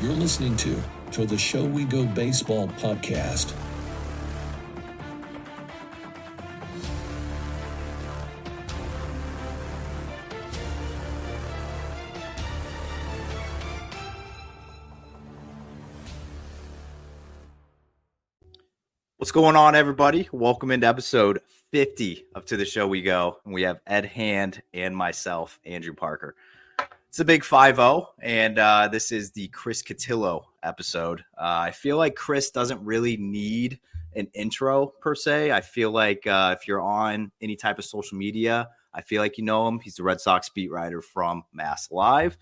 You're listening to the Show We Go Baseball podcast. What's going on, everybody? Welcome into episode 50 of To The Show We Go. And we have Ed Hand and myself, Andrew Parker. It's a big 5-0, and this is the Chris Cotillo episode. I feel like Chris doesn't really need an intro, per se. I feel like if you're on any type of social media, I feel like you know him. He's the Red Sox beat writer from MassLIve.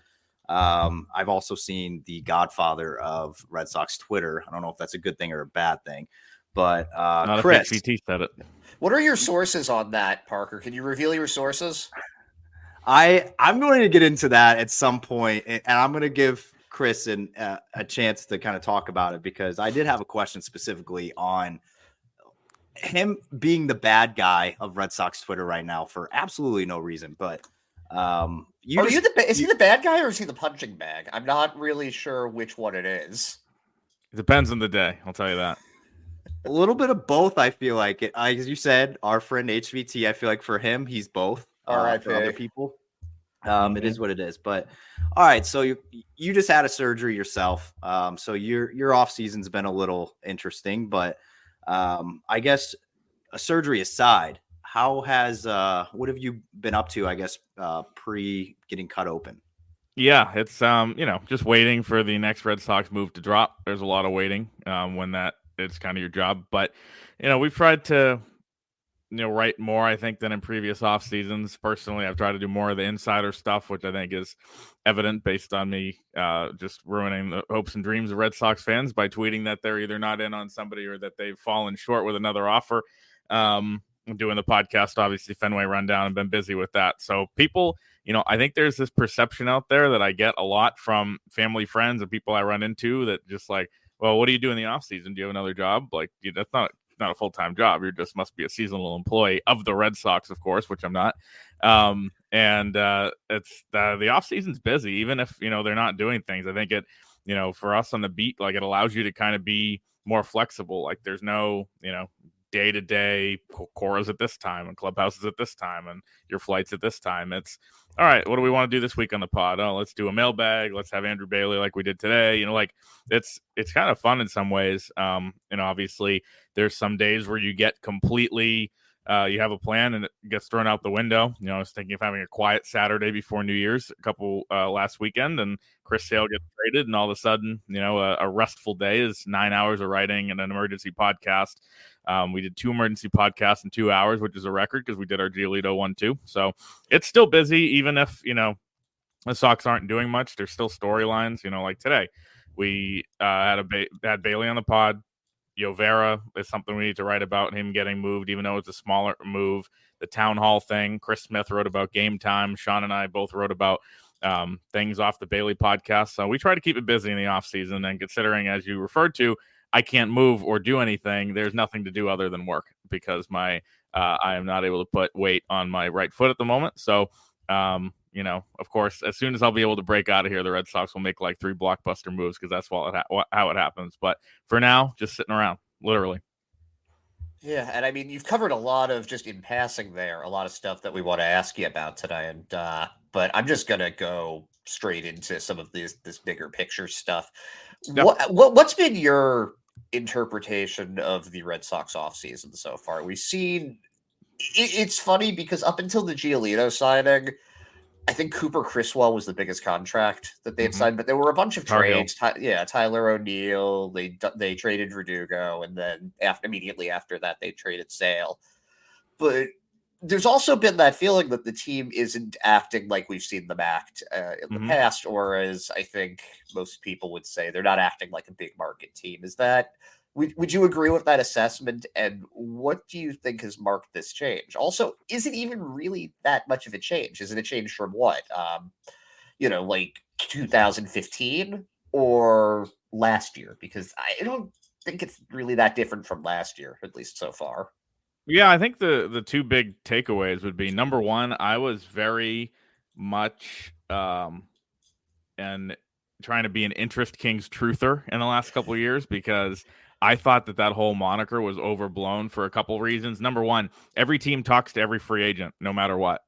I've also seen the godfather of Red Sox Twitter. I don't know if that's a good thing or a bad thing. But Chris, HVT said it. What are your sources on that, Parker? Can you reveal your sources? I'm going to get into that at some point, and I'm going to give Chris a chance to kind of talk about it, because I did have a question specifically on him being the bad guy of Red Sox Twitter right now for absolutely no reason. But is he the bad guy or is he the punching bag? I'm not really sure which one it is. It depends on the day. I'll tell you that. A little bit of both, I feel like. As you said, our friend HVT, I feel like for him, he's both. All right, for other people. It is what it is. But all right, so you just had a surgery yourself. So your off season's been a little interesting, but I guess a surgery aside, how has what have you been up to, I guess, pre getting cut open? Yeah, it's just waiting for the next Red Sox move to drop. There's a lot of waiting when that it's kind of your job. But we've tried to write more, I think, than in previous off seasons. Personally, I've tried to do more of the insider stuff, which I think is evident based on me just ruining the hopes and dreams of Red Sox fans by tweeting that they're either not in on somebody or that they've fallen short with another offer. Doing the podcast, obviously, Fenway Rundown, and been busy with that. So people, I think there's this perception out there that I get a lot from family, friends, and people I run into that just like, well, what do you do in the off season? Do you have another job? Like, that's not a full-time job. You just must be a seasonal employee of the Red Sox, of course, which I'm not. It's the off season's busy, even if, they're not doing things. I think it, for us on the beat, like, it allows you to kind of be more flexible. Like, there's no, day-to-day Coras at this time and clubhouses at this time and your flights at this time. It's all right. What do we want to do this week on the pod? Oh, let's do a mailbag. Let's have Andrew Bailey like we did today. It's kind of fun in some ways. Obviously there's some days where you get completely, you have a plan and it gets thrown out the window. I was thinking of having a quiet Saturday before New Year's, a couple last weekend, and Chris Sale gets traded, and all of a sudden, a restful day is 9 hours of writing and an emergency podcast. We did 2 emergency podcasts in 2 hours, which is a record because we did our Giolito one too. So it's still busy, even if, the Sox aren't doing much. There's still storylines, like today. We had Bailey on the pod. Yovera is something we need to write about, him getting moved, even though it's a smaller move. The town hall thing. Chris Smith wrote about game time. Sean and I both wrote about things off the Bailey podcast. So we try to keep it busy in the off season. And considering, as you referred to, I can't move or do anything, there's nothing to do other than work because I am not able to put weight on my right foot at the moment. So, of course, as soon as I'll be able to break out of here, the Red Sox will make like 3 blockbuster moves because that's how it happens. But for now, just sitting around, literally. Yeah, and I mean, you've covered a lot of, just in passing there, a lot of stuff that we want to ask you about today. And but I'm just going to go straight into some of this bigger picture stuff. Yep. What's been your interpretation of the Red Sox offseason so far? We've seen it's funny because up until the Giolito signing, I think Cooper Criswell was the biggest contract that they had signed, but there were a bunch of trades. Tyler O'Neill, they traded Verdugo, and then immediately after that, they traded Sale. But there's also been that feeling that the team isn't acting like we've seen them act in the past, or as I think most people would say, they're not acting like a big market team. Would you agree with that assessment? And what do you think has marked this change? Also, is it even really that much of a change? Is it a change from what? Like 2015 or last year? Because I don't think it's really that different from last year, at least so far. Yeah, I think the 2 big takeaways would be, number one, I was very much an trying to be an Interest Kings truther in the last couple of years because I thought that whole moniker was overblown for a couple reasons. Number one, every team talks to every free agent, no matter what.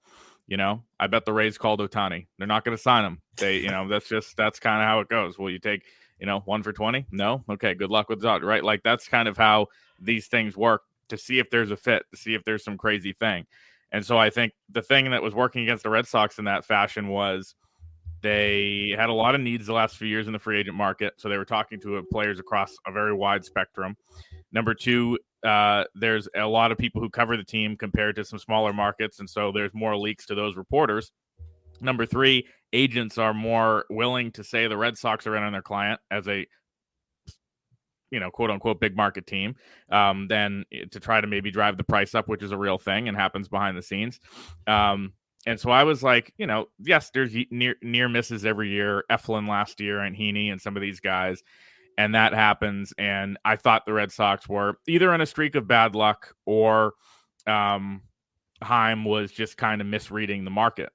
I bet the Rays called Ohtani. They're not going to sign him. That's kind of how it goes. Will you take, 1 for 20? No? Okay, good luck with that, right? Like, that's kind of how these things work, to see if there's a fit, to see if there's some crazy thing. And so I think the thing that was working against the Red Sox in that fashion was they had a lot of needs the last few years in the free agent market. So they were talking to players across a very wide spectrum. Number two, there's a lot of people who cover the team compared to some smaller markets. And so there's more leaks to those reporters. Number three, agents are more willing to say the Red Sox are in on their client as a, quote unquote, big market team, than to try to maybe drive the price up, which is a real thing and happens behind the scenes. And so I was like, yes, there's near misses every year. Eflin last year and Heaney and some of these guys. And that happens. And I thought the Red Sox were either on a streak of bad luck or Heim was just kind of misreading the market.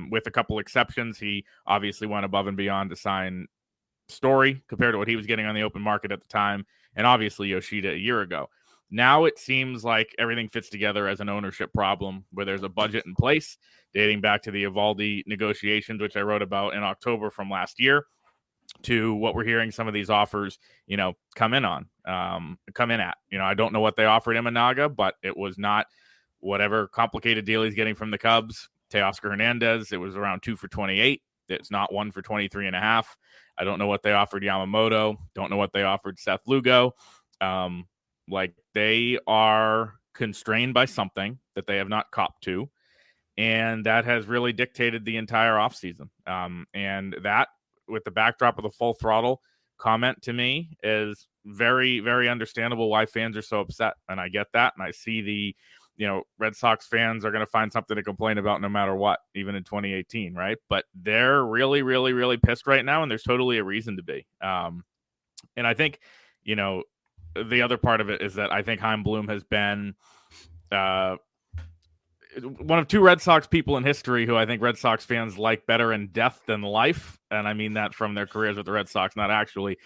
With a couple exceptions, he obviously went above and beyond to sign Story compared to what he was getting on the open market at the time. And obviously Yoshida a year ago. Now it seems like everything fits together as an ownership problem where there's a budget in place dating back to the Evaldi negotiations, which I wrote about in October from last year, to what we're hearing some of these offers, come in at. I don't know what they offered Imanaga, but it was not whatever complicated deal he's getting from the Cubs. Teoscar Hernandez, it was around 2 for 28. It's not 1 for 23.5. I don't know what they offered Yamamoto. Don't know what they offered Seth Lugo. Like, they are constrained by something that they have not copped to. And that has really dictated the entire offseason. And that, with the backdrop of the full throttle comment, to me is very, very understandable why fans are so upset. And I get that. And I see the, Red Sox fans are going to find something to complain about no matter what, even in 2018, right? But they're really, really, really pissed right now. And there's totally a reason to be. And I think, the other part of it is that I think Chaim Bloom has been one of two Red Sox people in history who I think Red Sox fans like better in death than life. And I mean that from their careers with the Red Sox, not actually.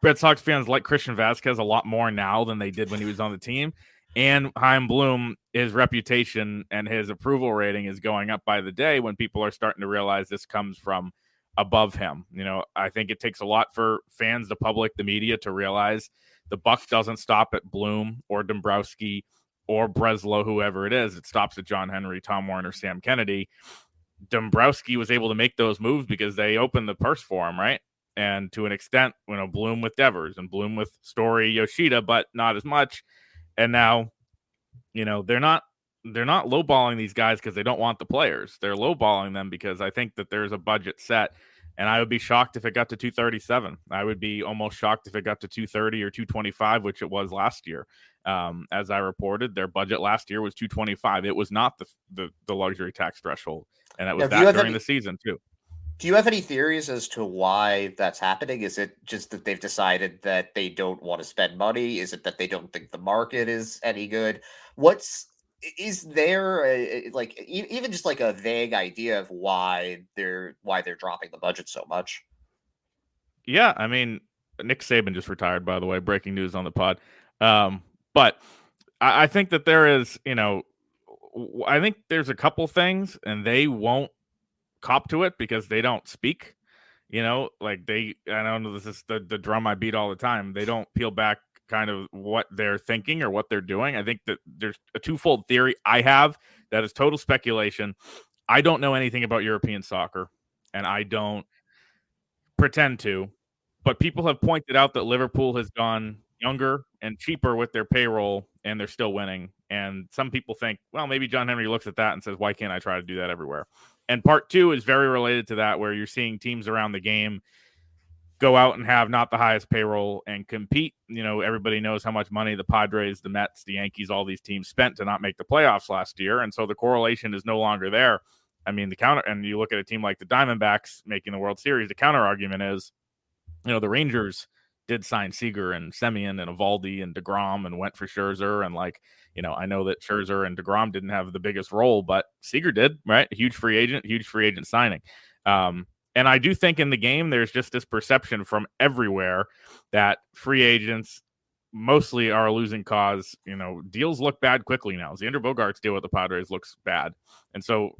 Red Sox fans like Christian Vasquez a lot more now than they did when he was on the team. And Chaim Bloom, his reputation and his approval rating is going up by the day when people are starting to realize this comes from above him. I think it takes a lot for fans, the public, the media to realize the buck doesn't stop at Bloom or Dombrowski or Breslow, whoever it is. It stops at John Henry, Tom Warner, Sam Kennedy. Dombrowski was able to make those moves because they opened the purse for him, right? And to an extent, Bloom with Devers and Bloom with Story, Yoshida, but not as much. And now, they're not lowballing these guys because they don't want the players. They're lowballing them because I think that there's a budget set. And I would be shocked if it got to 237. I would be almost shocked if it got to 230 or 225, which it was last year. As I reported, their budget last year was 225. It was not the luxury tax threshold. And that was during the season, too. Do you have any theories as to why that's happening? Is it just that they've decided that they don't want to spend money? Is it that they don't think the market is any good? Is there even just like a vague idea of why they're dropping the budget so much? Yeah, I mean, Nick Saban just retired, by the way. Breaking news on the pod. But I think that there is, I think there's a couple things, and they won't cop to it because they don't speak. I don't know, this is the drum I beat all the time. They don't peel back kind of what they're thinking or what they're doing. I think that there's a twofold theory I have that is total speculation. I don't know anything about European soccer, and I don't pretend to, but people have pointed out that Liverpool has gone younger and cheaper with their payroll, and they're still winning. And some people think, well, maybe John Henry looks at that and says, why can't I try to do that everywhere? And part two is very related to that, where you're seeing teams around the game go out and have not the highest payroll and compete. Everybody knows how much money the Padres, the Mets, the Yankees, all these teams spent to not make the playoffs last year. And so the correlation is no longer there. I mean, and you look at a team like the Diamondbacks making the World Series, the counter argument is, the Rangers did sign Seager and Semien and Evaldi and DeGrom and went for Scherzer. And I know that Scherzer and DeGrom didn't have the biggest role, but Seager did, right? Huge free agent signing. And I do think in the game, there's just this perception from everywhere that free agents mostly are a losing cause. Deals look bad quickly now. Xander Bogaerts' deal with the Padres looks bad. And so,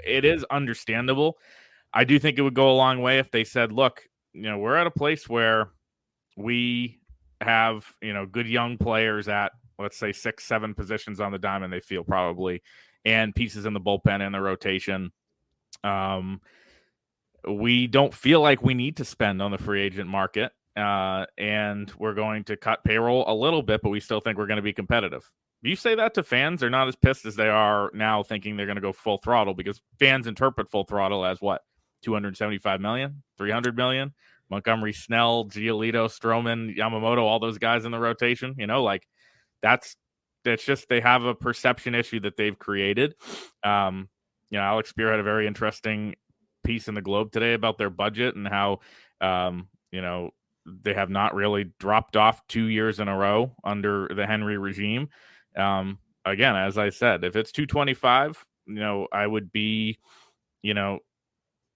it is understandable. I do think it would go a long way if they said, look, we're at a place where we have, good young players at, let's say, 6-7 positions on the diamond, they feel probably, and pieces in the bullpen and the rotation. We don't feel like we need to spend on the free agent market, and we're going to cut payroll a little bit, but we still think we're going to be competitive. You say that to fans, they're not as pissed as they are now thinking they're going to go full throttle, because fans interpret full throttle as what? 275 million, 300 million, Montgomery, Snell, Giolito, Stroman, Yamamoto, all those guys in the rotation, that's just, they have a perception issue that they've created. Alex Spear had a very interesting piece in the Globe today about their budget and how, they have not really dropped off 2 years in a row under the Henry regime. Again, as I said, if it's 225, I would be,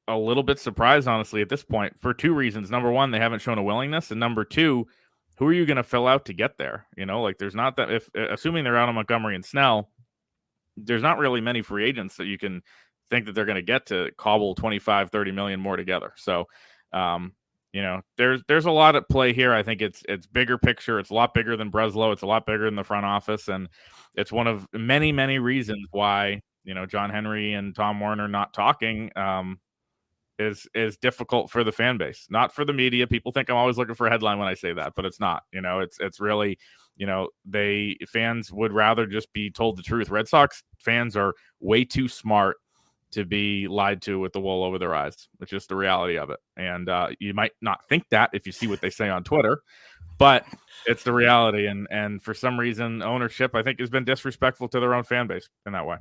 a little bit surprised, honestly, at this point, for two reasons. Number one, they haven't shown a willingness. And number two, who are you going to fill out to get there? There's not that, assuming they're out on Montgomery and Snell, there's not really many free agents that you can think that they're going to get to cobble 25, 30 million more together. So, there's a lot at play here. I think it's bigger picture. It's a lot bigger than Breslow. It's a lot bigger than the front office. And it's one of many, many reasons why, John Henry and Tom Werner not talking, is difficult for the fan base, not for the media. People think I'm always looking for a headline when I say that, but it's not. It's really, fans would rather just be told the truth. Red Sox fans are way too smart to be lied to with the wool over their eyes. It's just the reality of it. And you might not think that if you see what they say on Twitter, but it's the reality. And for some reason, ownership, I think, has been disrespectful to their own fan base in that way.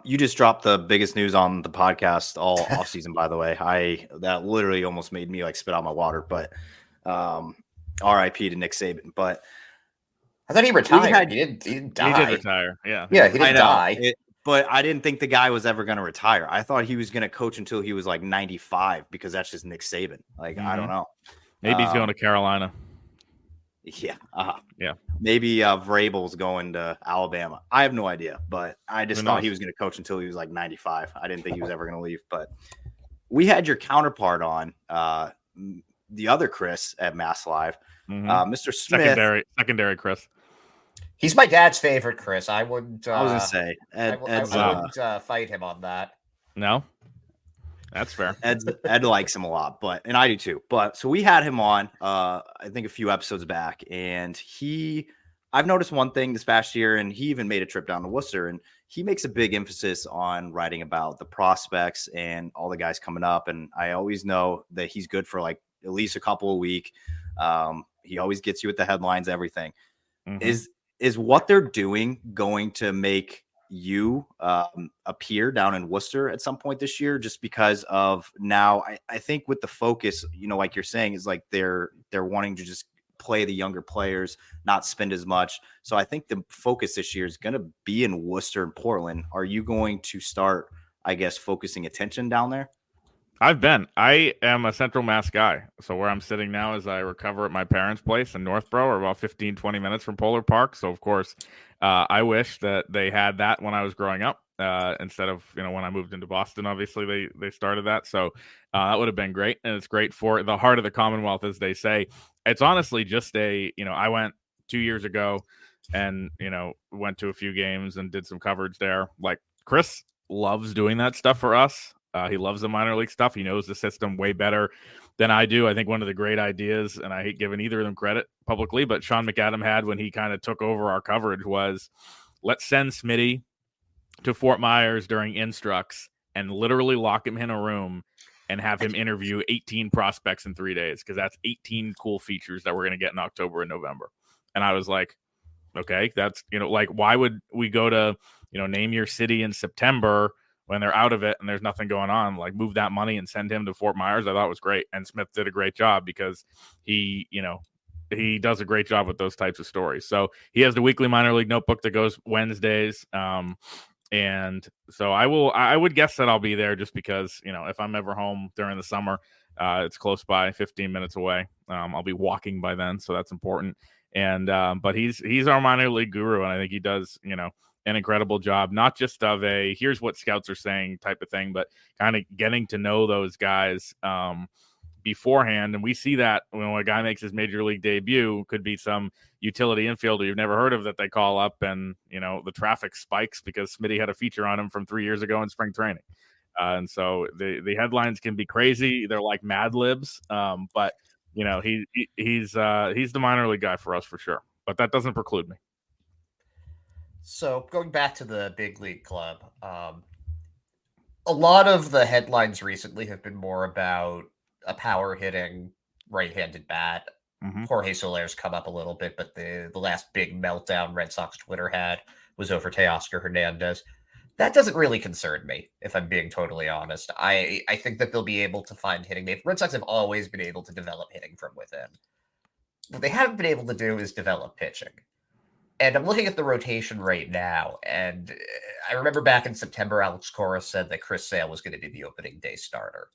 You just dropped the biggest news on the podcast all offseason, by the way. That literally almost made me spit out my water, but RIP to Nick Saban. But I thought he retired. He didn't die. He did retire. Yeah. Yeah, he didn't die. But I didn't think the guy was ever going to retire. I thought he was going to coach until he was 95, because that's just Nick Saban. I don't know. Maybe he's going to Carolina. Yeah. Yeah. Maybe Vrabel's going to Alabama. I have no idea, but I just thought he was going to coach until he was 95. I didn't think he was ever going to leave. But we had your counterpart on, the other Chris at MassLIve, Mr. Smith. Secondary Chris. He's my dad's favorite, Chris. I wouldn't. I was going to say. I wouldn't fight him on that. No? That's fair. Ed likes him a lot, and I do too. But so we had him on, I think a few episodes back, and I've noticed one thing this past year, and he even made a trip down to Worcester, and he makes a big emphasis on writing about the prospects and all the guys coming up. And I always know that he's good for at least a couple a week. He always gets you with the headlines, everything. Mm-hmm. Is what they're doing going to make you appear down in Worcester at some point this year, just because of now I think with the focus, like you're saying, is they're wanting to just play the younger players, not spend as much. So I think the focus this year is going to be in Worcester and Portland. Are you going to start, I guess, focusing attention down there? I am a Central Mass guy. So where I'm sitting now is I recover at my parents' place in Northborough, or about 15, 20 minutes from Polar Park. So, of course, I wish that they had that when I was growing up, instead of, when I moved into Boston. Obviously, they started that. So that would have been great. And it's great for the heart of the Commonwealth, as they say. It's honestly just I went 2 years ago and, went to a few games and did some coverage there. Chris loves doing that stuff for us. He loves the minor league stuff. He knows the system way better than I do. I think one of the great ideas, and I hate giving either of them credit publicly, but Sean McAdam had when he kind of took over our coverage, was let's send Smitty to Fort Myers during instructs and literally lock him in a room and have him interview 18 prospects in 3 days, because that's 18 cool features that we're going to get in October and November. And I was like, okay, that's, why would we go to, name your city in September when they're out of it and there's nothing going on? Move that money and send him to Fort Myers. I thought it was great. And Smith did a great job, because he does a great job with those types of stories. So he has the weekly minor league notebook that goes Wednesdays. And so I would guess that I'll be there just because, if I'm ever home during the summer, it's close by, 15 minutes away. I'll be walking by then, so that's important. And but he's our minor league guru, and I think he does, an incredible job, not just of a here's what scouts are saying type of thing, but kind of getting to know those guys beforehand. And we see that when a guy makes his major league debut, could be some utility infielder you've never heard of that they call up, and the traffic spikes because Smitty had a feature on him from 3 years ago in spring training. And so the headlines can be crazy. They're like Mad Libs, but he's the minor league guy for us for sure. But that doesn't preclude me. So going back to the big league club, a lot of the headlines recently have been more about a power hitting right-handed bat. Jorge Soler's come up a little bit, but the last big meltdown Red Sox Twitter had was over Teoscar Hernandez. That doesn't really concern me, if I'm being totally honest. I think that they'll be able to find hitting. The Red Sox have always been able to develop hitting from within. What they haven't been able to do is develop pitching. And I'm looking at the rotation right now, and I remember back in September, Alex Cora said that Chris Sale was going to be the opening day starter.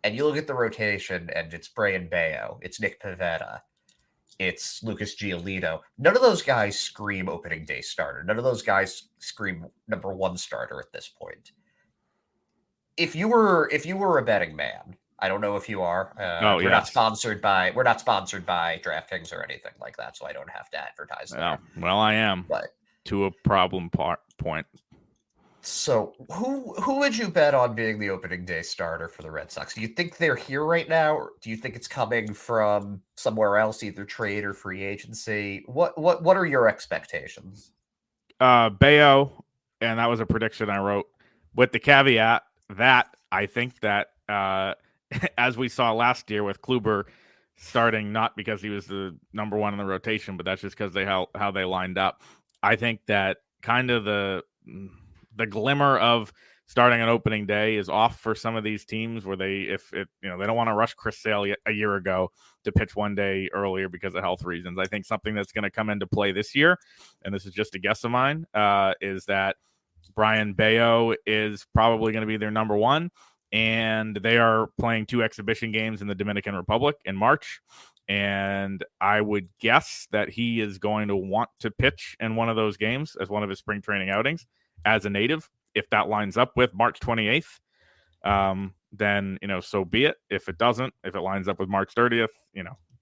And you look at the rotation, and it's Brayan Bello, it's Nick Pivetta, it's Lucas Giolito. None of those guys scream opening day starter. None of those guys scream number one starter at this point. If you were a betting man, I don't know if you are. We're not sponsored by DraftKings or anything like that, so I don't have to advertise. Well, I am, but to a problem point. So, who would you bet on being the opening day starter for the Red Sox? Do you think they're here right now, or do you think it's coming from somewhere else, either trade or free agency? What are your expectations? Bello, and that was a prediction I wrote with the caveat that I think that as we saw last year with Kluber starting, not because he was the number one in the rotation, but that's just because how they lined up. I think that kind of the glimmer of starting an opening day is off for some of these teams where they don't want to rush Chris Sale a year ago to pitch one day earlier because of health reasons. I think something that's going to come into play this year, and this is just a guess of mine, is that Brayan Bello is probably going to be their number one, and they are playing 2 exhibition games in the Dominican Republic in March. And I would guess that he is going to want to pitch in one of those games as one of his spring training outings as a native. If that lines up with March 28th, then, so be it. If it doesn't, if it lines up with March 30th,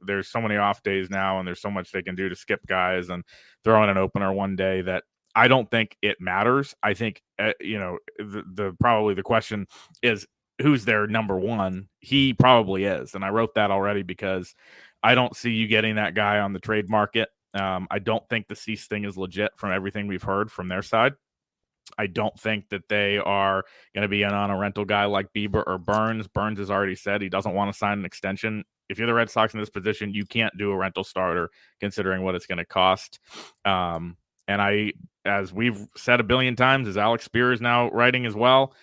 there's so many off days now, and there's so much they can do to skip guys and throw in an opener one day that I don't think it matters. I think, probably the question is, who's their number one? He probably is. And I wrote that already because I don't see you getting that guy on the trade market. I don't think the Cease thing is legit from everything we've heard from their side. I don't think that they are going to be in on a rental guy like Bieber or Burns. Burns has already said he doesn't want to sign an extension. If you're the Red Sox in this position, you can't do a rental starter considering what it's going to cost. And as we've said a billion times, as Alex Spear is now writing as well,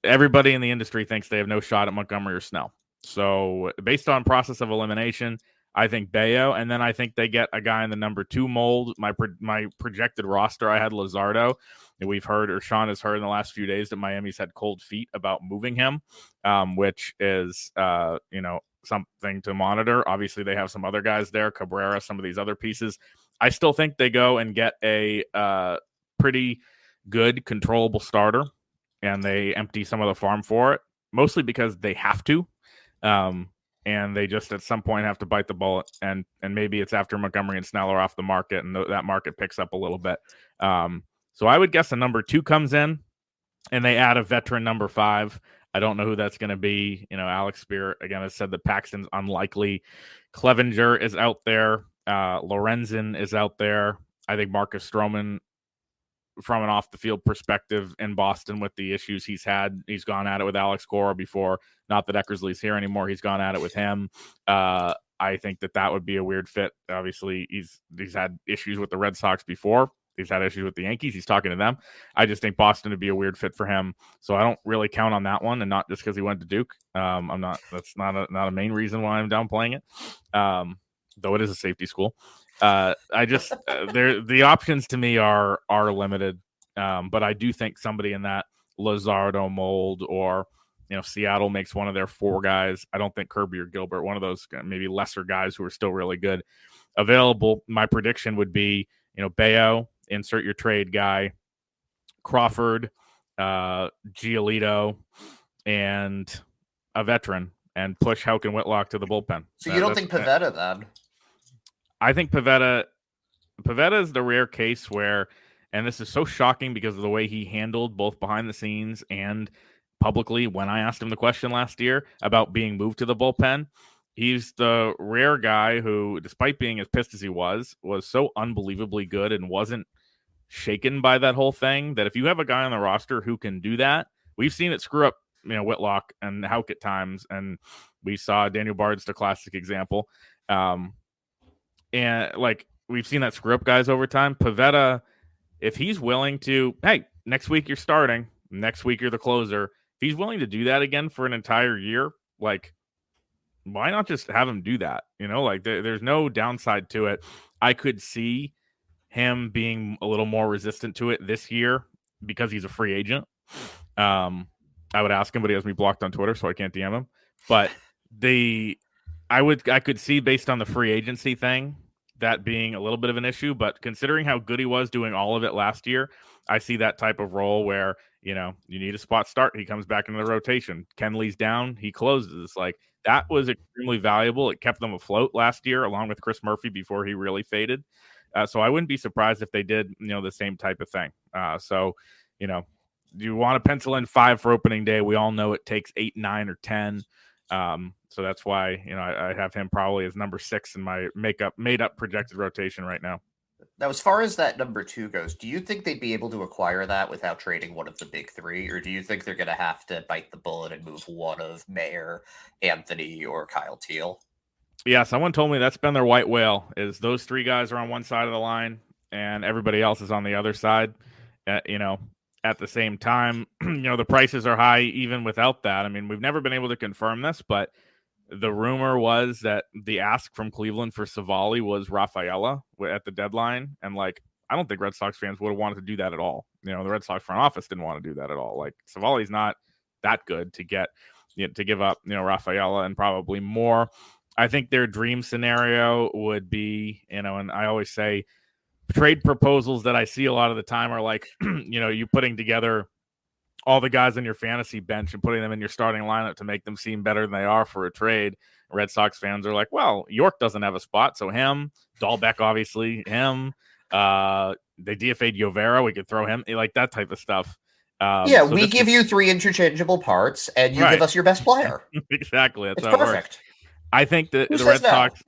everybody in the industry thinks they have no shot at Montgomery or Snell. So based on process of elimination, I think Bello, and then I think they get a guy in the number 2 mold. My projected roster, I had Luzardo. And we've heard, or Sean has heard in the last few days, that Miami's had cold feet about moving him, which is, something to monitor. Obviously, they have some other guys there, Cabrera, some of these other pieces. I still think they go and get a pretty good, controllable starter, and they empty some of the farm for it, mostly because they have to. And they just at some point have to bite the bullet, and maybe it's after Montgomery and Snell are off the market, and that market picks up a little bit. So I would guess a number 2 comes in, and they add a veteran number 5. I don't know who that's going to be. Alex Spear, again, has said that Paxton's unlikely. Clevenger is out there. Lorenzen is out there. I think Marcus Stroman, from an off-the-field perspective in Boston with the issues he's had, he's gone at it with Alex Cora before. Not that Eckersley's here anymore. He's gone at it with him. I think that would be a weird fit. Obviously, he's had issues with the Red Sox before. He's had issues with the Yankees. He's talking to them. I just think Boston would be a weird fit for him. So I don't really count on that one, and not just because he went to Duke. That's not a main reason why I'm downplaying it. Though it is a safety school. The options to me are limited. But I do think somebody in that Luzardo mold, or Seattle makes one of their 4 guys. I don't think Kirby or Gilbert, one of those maybe lesser guys who are still really good, available. My prediction would be, Bayo, insert your trade guy, Crawford, Giolito, and a veteran, and push Houck and Whitlock to the bullpen. So you don't think Pivetta then? I think Pivetta is the rare case where, and this is so shocking because of the way he handled both behind the scenes and publicly when I asked him the question last year about being moved to the bullpen. He's the rare guy who, despite being as pissed as he was so unbelievably good and wasn't shaken by that whole thing, that if you have a guy on the roster who can do that, we've seen it screw up, Whitlock and Houck at times, and we saw Daniel Bard's the classic example. And like, we've seen that screw up guys over time. Pivetta, if he's willing to, hey, next week you're starting, next week you're the closer. If he's willing to do that again for an entire year, like, why not just have him do that? Like, there's no downside to it. I could see him being a little more resistant to it this year because he's a free agent. I would ask him, but he has me blocked on Twitter, so I can't DM him. But I could see, based on the free agency thing, that being a little bit of an issue. But considering how good he was doing all of it last year, I see that type of role where, you need a spot start, he comes back into the rotation. Kenley's down, he closes. Like, that was extremely valuable. It kept them afloat last year, along with Chris Murphy before he really faded. So I wouldn't be surprised if they did, the same type of thing. So, you want to pencil in 5 for opening day. We all know it takes 8, 9, or 10. So that's why, I have him probably as number 6 in my made up projected rotation right now. Now, as far as that number 2 goes, do you think they'd be able to acquire that without trading one of the big 3? Or do you think they're going to have to bite the bullet and move one of Mayer, Anthony, or Kyle Teal? Yeah, someone told me that's been their white whale, is those 3 guys are on one side of the line and everybody else is on the other side. At the same time, the prices are high even without that. I mean, we've never been able to confirm this, but the rumor was that the ask from Cleveland for Savali was Rafaela at the deadline. And, like, I don't think Red Sox fans would have wanted to do that at all. The Red Sox front office didn't want to do that at all. Like, Savali's not that good to get, to give up, Rafaela and probably more. I think their dream scenario would be, and I always say trade proposals that I see a lot of the time are like, you putting together all the guys on your fantasy bench and putting them in your starting lineup to make them seem better than they are for a trade. Red Sox fans are like, well, York doesn't have a spot, so him. Dahlbeck, obviously, him. They DFA'd Yovera. We could throw him, like that type of stuff. So we give you 3 interchangeable parts, and you give us your best player. Exactly. That's it's how perfect. It works. I think the Red Sox,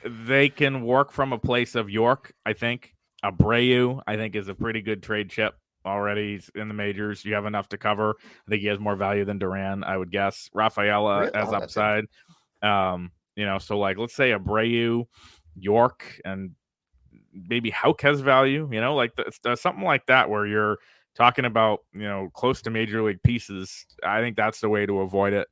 they can work from a place of York. I think Abreu, is a pretty good trade chip already. He's in the majors. You have enough to cover. I think he has more value than Duran, I would guess. Rafaela Really? as upside. So like, let's say Abreu, York, and maybe Houck has value. Like something like that where you're talking about close to major league pieces. I think that's the way to avoid it.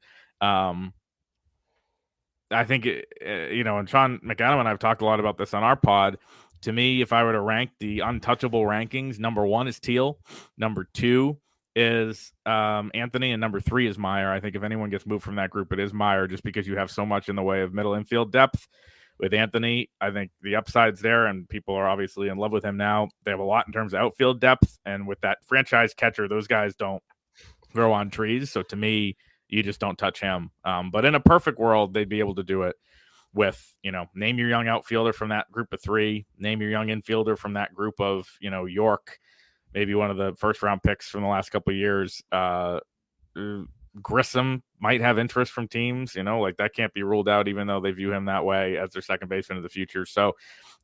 I think, and Sean McAdam and I have talked a lot about this on our pod. To me, if I were to rank the untouchable rankings, number 1 is Teal, number 2 is Anthony, and number 3 is Meyer. I think if anyone gets moved from that group, it is Meyer, just because you have so much in the way of middle infield depth. With Anthony, I think the upside's there, and people are obviously in love with him now. They have a lot in terms of outfield depth, and with that franchise catcher, those guys don't grow on trees. So to me, you just don't touch him. But in a perfect world, they'd be able to do it with, name your young outfielder from that group of 3, name your young infielder from that group of, York, maybe one of the first round picks from the last couple of years. Grissom might have interest from teams, like that can't be ruled out, even though they view him that way as their second baseman of the future. So,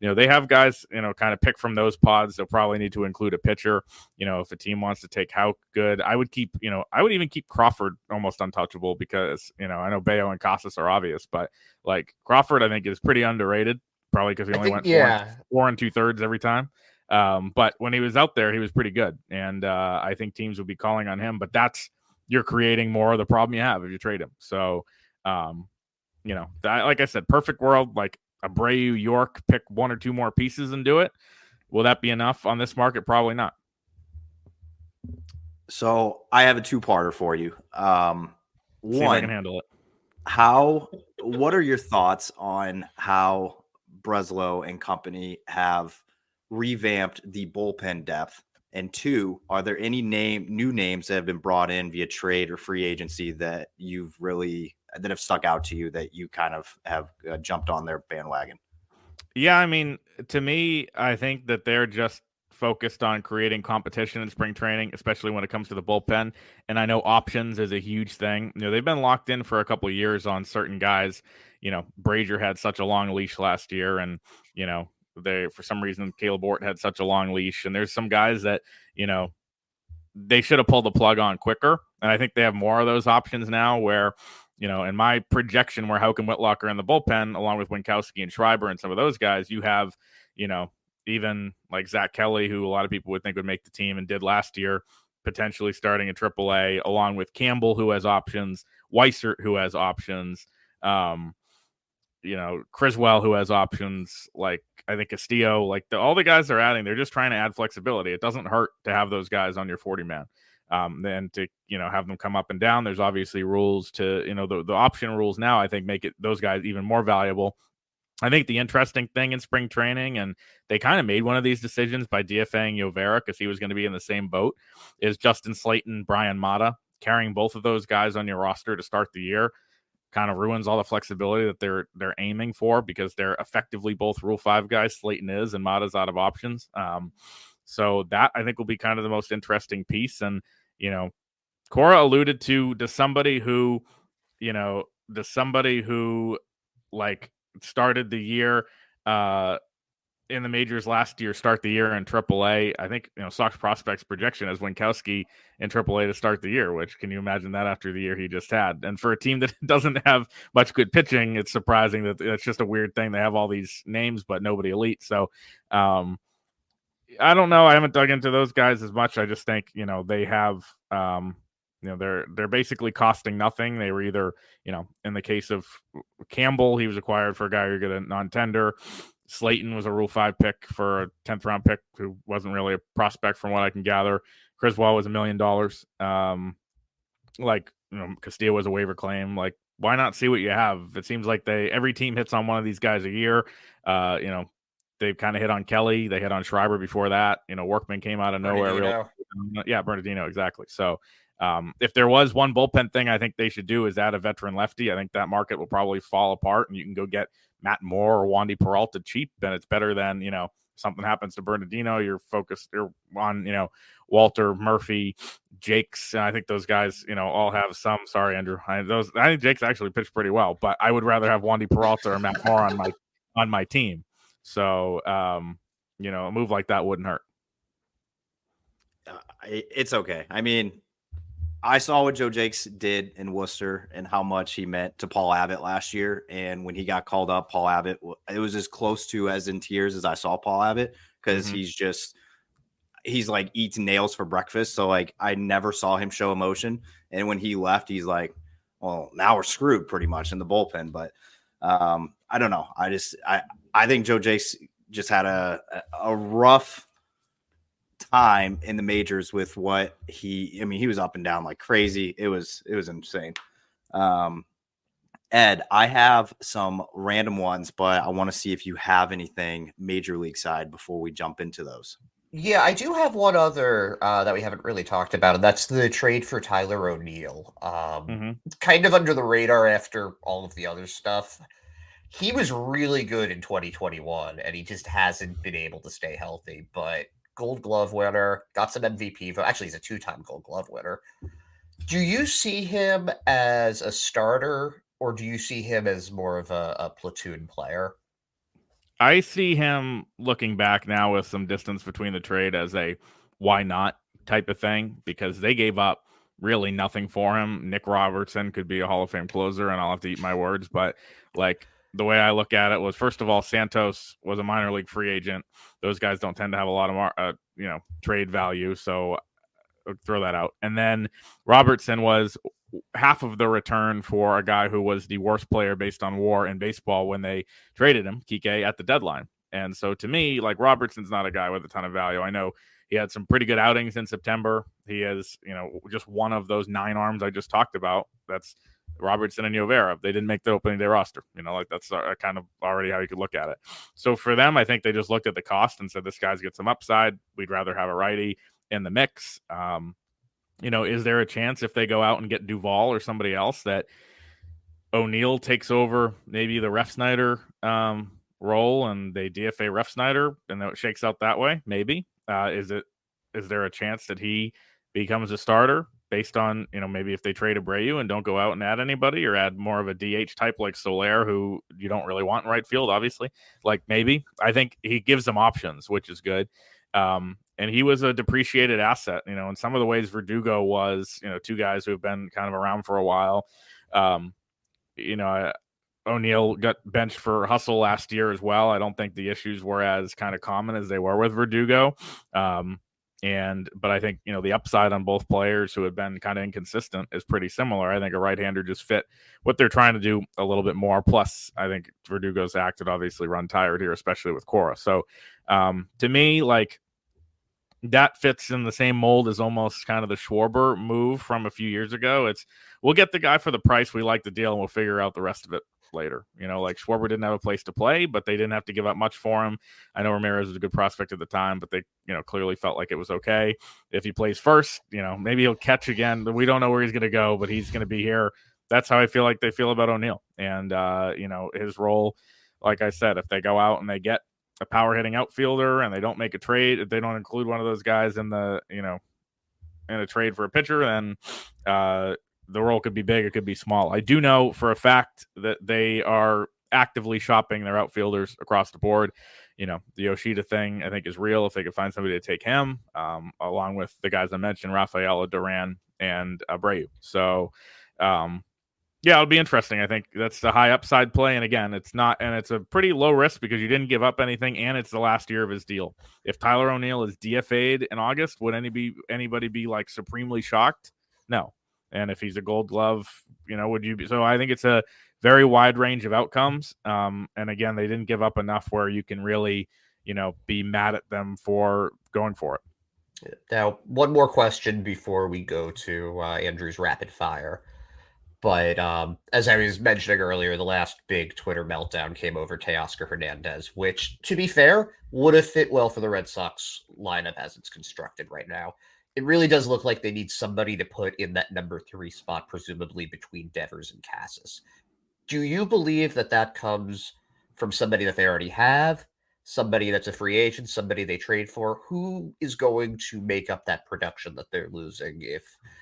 they have guys, kind of pick from those pods. They'll probably need to include a pitcher. If a team wants to take Houck, good. I would keep, I would even keep Crawford almost untouchable because, I know Bayo and Casas are obvious, but like Crawford, I think is pretty underrated, probably because he only went 4 2/3 every time. But when he was out there, he was pretty good. And I think teams would be calling on him, but you're creating more of the problem you have if you trade him. So, like I said, perfect world, like Abreu, York, pick 1 or 2 more pieces and do it. Will that be enough on this market? Probably not. So I have a two-parter for you. See if I can One, handle it. what are your thoughts on how Breslow and company have revamped the bullpen depth? And two, are there any new names that have been brought in via trade or free agency that have stuck out to you that you kind of have jumped on their bandwagon? Yeah, I mean, to me, I think that they're just focused on creating competition in spring training, especially when it comes to the bullpen. And I know options is a huge thing. They've been locked in for a couple of years on certain guys. Brazier had such a long leash last year, and they for some reason Caleb Ort had such a long leash. And there's some guys that they should have pulled the plug on quicker. And I think they have more of those options now where, in my projection where Houck and Whitlock are in the bullpen, along with Winkowski and Schreiber and some of those guys, you have, even like Zach Kelly, who a lot of people would think would make the team and did last year, potentially starting in AAA, along with Campbell, who has options, Weissert, who has options, Criswell, who has options, like I think Castillo, like all the guys they're adding, they're just trying to add flexibility. It doesn't hurt to have those guys on your 40-man. Then to have them come up and down. There's obviously rules to the option rules now. I think make it those guys even more valuable. I think the interesting thing in spring training, and they kind of made one of these decisions by DFAing Yovera because he was going to be in the same boat, is Justin Slayton, Brian Mata. Carrying both of those guys on your roster to start the year kind of ruins all the flexibility that they're aiming for, because they're effectively both Rule 5 guys. Slayton is, and Mata's out of options. So that I think will be kind of the most interesting piece. And Cora alluded to somebody who like started the year in the majors last year, start the year in AAA. I think Sox prospects projection as Winkowski in AAA to start the year, which can you imagine that after the year he just had? And for a team that doesn't have much good pitching, it's surprising that it's just a weird thing. They have all these names, but nobody elite. So I don't know. I haven't dug into those guys as much. I just think they have they're basically costing nothing. They were either in the case of Campbell, he was acquired for a guy who got a non-tender. Slayton was a Rule 5 pick for a 10th round pick who wasn't really a prospect from what I can gather. Criswell was $1 million. Castillo was a waiver claim. Like, why not see what you have? It seems like every team hits on one of these guys a year. They've kind of hit on Kelly. They hit on Schreiber before that. Workman came out of nowhere. Yeah, Bernardino, exactly. So if there was one bullpen thing I think they should do is add a veteran lefty. I think that market will probably fall apart, and you can go get Matt Moore or Wandy Peralta cheap, and it's better than, something happens to Bernardino. You're on, Walter, Murphy, Jakes. And I think those guys, all have some. Sorry, Andrew. I think Jakes actually pitched pretty well, but I would rather have Wandy Peralta or Matt Moore on my team. So, a move like that wouldn't hurt. It's okay. I mean, I saw what Joe Jakes did in Worcester and how much he meant to Paul Abbott last year. And when he got called up, Paul Abbott, it was as close to as in tears as I saw Paul Abbott, because he's like eats nails for breakfast. So like I never saw him show emotion. And when he left, he's like, well, now we're screwed pretty much in the bullpen. But I don't know. I think Joe Jakes just had a rough time in the majors with what he was up and down like crazy. It was insane. Ed, I have some random ones, but I want to see if you have anything major league side before we jump into those. Yeah, I do have one other that we haven't really talked about, and that's the trade for Tyler O'Neill. Kind of under the radar after all of the other stuff. He was really good in 2021, and he just hasn't been able to stay healthy, but Gold Glove winner, got some MVP vote. Actually, he's a 2-time Gold Glove winner. Do you see him as a starter, or do you see him as more of a platoon player? I see him looking back now with some distance between the trade as a why not type of thing, because they gave up really nothing for him. Nick Robertson could be a Hall of Fame closer, and I'll have to eat my words, but like the way I look at it was, first of all, Santos was a minor league free agent. Those guys don't tend to have a lot of trade value, so I'll throw that out. And then Robertson was half of the return for a guy who was the worst player based on WAR in baseball when they traded him, Kike, at the deadline. And so to me, like, Robertson's not a guy with a ton of value. I know He had some pretty good outings in September. He has, just one of those 9 arms I just talked about. That's Robertson and Yovera. They didn't make the opening day roster. That's kind of already how you could look at it. So for them, I think they just looked at the cost and said, this guy's got some upside. We'd rather have a righty in the mix. Is there a chance if they go out and get Duvall or somebody else that O'Neill takes over maybe the Refsnyder role and they DFA Refsnyder and it shakes out that way? Maybe. Is there a chance that he becomes a starter based on, maybe if they trade Abreu and don't go out and add anybody or add more of a DH type like Soler, who you don't really want in right field, obviously? Maybe. I think he gives them options, which is good. And he was a depreciated asset, in some of the ways Verdugo was, 2 guys who have been kind of around for a while. O'Neill got benched for Hustle last year as well. I don't think the issues were as kind of common as they were with Verdugo. But I think, the upside on both players who have been kind of inconsistent is pretty similar. I think a right-hander just fit what they're trying to do a little bit more. Plus, I think Verdugo's acted obviously run tired here, especially with Cora. So to me, that fits in the same mold as almost kind of the Schwarber move from a few years ago. We'll get the guy for the price we like the deal and we'll figure out the rest of it later. Schwarber didn't have a place to play, but they didn't have to give up much for him. I know Ramirez was a good prospect at the time, but they, clearly felt like it was okay. If he plays first, maybe he'll catch again. We don't know where he's going to go, but he's going to be here. That's how I feel like they feel about O'Neill. And, his role, like I said, if they go out and they get a power hitting outfielder and they don't make a trade, if they don't include one of those guys in the, in a trade for a pitcher, then, the role could be big, it could be small. I do know for a fact that they are actively shopping their outfielders across the board. The Yoshida thing, I think, is real if they could find somebody to take him, along with the guys I mentioned, Rafaela, Duran, and Abreu. So, it'll be interesting. I think that's the high upside play. And again, it's a pretty low risk because you didn't give up anything and it's the last year of his deal. If Tyler O'Neill is DFA'd in August, would anybody be supremely shocked? No. And if he's a Gold Glove, would you be? So I think it's a very wide range of outcomes. And again, they didn't give up enough where you can really, be mad at them for going for it. Now, one more question before we go to Andrew's rapid fire. But as I was mentioning earlier, the last big Twitter meltdown came over Teoscar Hernandez, which, to be fair, would have fit well for the Red Sox lineup as it's constructed right now. It really does look like they need somebody to put in that number 3 spot, presumably between Devers and Casas. Do you believe that comes from somebody that they already have, somebody that's a free agent, somebody they trade for? Who is going to make up that production that they're losing?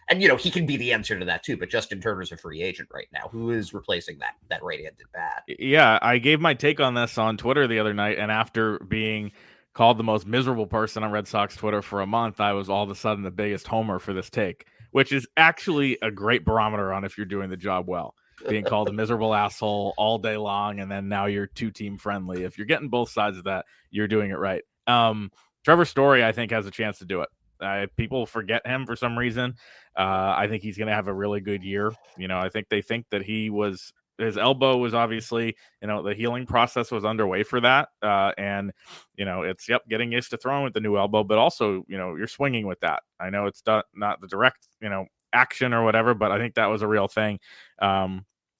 And he can be the answer to that too, but Justin Turner's a free agent right now. Who is replacing that right-handed bat? Yeah, I gave my take on this on Twitter the other night, and after being called the most miserable person on Red Sox Twitter for a month, I was all of a sudden the biggest homer for this take, which is actually a great barometer on if you're doing the job well. Being called a miserable asshole all day long, and then now you're 2-team friendly. If you're getting both sides of that, you're doing it right. Trevor Story, I think, has a chance to do it. People forget him for some reason. I think he's going to have a really good year. I think they think that his elbow was obviously, the healing process was underway for that. And, it's, getting used to throwing with the new elbow, but also, you're swinging with that. I know it's not the direct, action or whatever, but I think that was a real thing.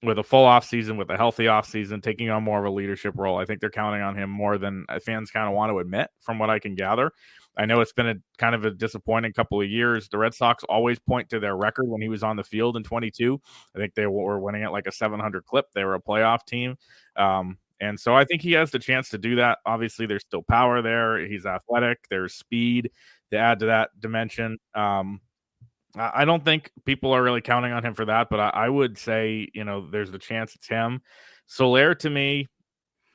With a full off season, with a healthy off season, taking on more of a leadership role, I think they're counting on him more than fans kind of want to admit from what I can gather. I know it's been a kind of a disappointing couple of years. The Red Sox always point to their record when he was on the field in 22. I think they were winning at like a 700 clip. They were a playoff team. And so I think he has the chance to do that. Obviously, there's still power there. He's athletic. There's speed to add to that dimension. I don't think people are really counting on him for that, but I would say, there's the chance it's him. Soler, to me,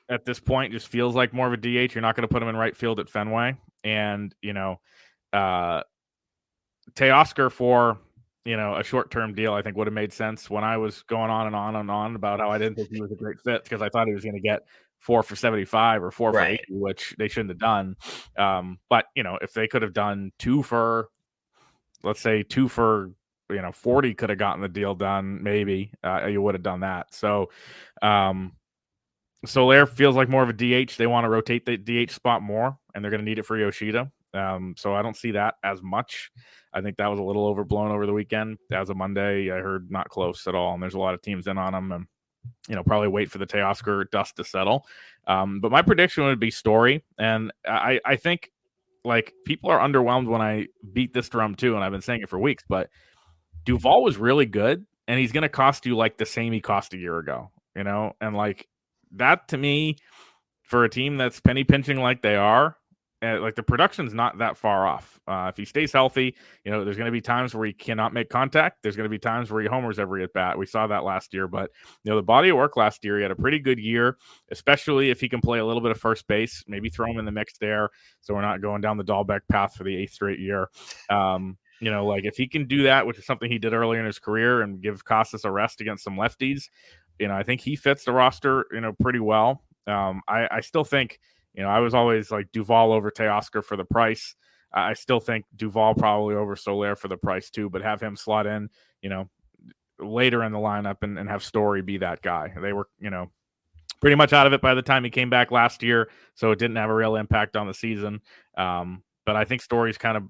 at this point, just feels like more of a DH. You're not going to put him in right field at Fenway. And, Teoscar for, a short-term deal, I think would have made sense when I was going on and on and on about how I didn't think he was a great fit because I thought he was going to get 4 for 75 or 4 for 80, which they shouldn't have done. But, if they could have done 2 for, let's say 2 for, 40 could have gotten the deal done. Maybe you would have done that. So, Soler feels like more of a DH. They want to rotate the DH spot more, and they're going to need it for Yoshida. So I don't see that as much. I think that was a little overblown over the weekend. As of Monday, I heard not close at all, and there's a lot of teams in on him, and probably wait for the Teoscar dust to settle. But my prediction would be Story, and I think like people are underwhelmed when I beat this drum too, and I've been saying it for weeks. But Duvall was really good, and he's going to cost you like the same he cost a year ago, and like that to me, for a team that's penny pinching like they are, like the production's not that far off. If he stays healthy, there's going to be times where he cannot make contact. There's going to be times where he homers every at bat. We saw that last year, but the body of work last year, he had a pretty good year, especially if he can play a little bit of first base, maybe throw him in the mix there. So we're not going down the Dahlbeck path for the 8th straight year. Like if he can do that, which is something he did earlier in his career, and give Casas a rest against some lefties, I think he fits the roster, pretty well. I still think, I was always like Duvall over Teoscar for the price. I still think Duvall probably over Soler for the price too, but have him slot in, later in the lineup and have Story be that guy. They were, pretty much out of it by the time he came back last year, so it didn't have a real impact on the season. But I think Story's kind of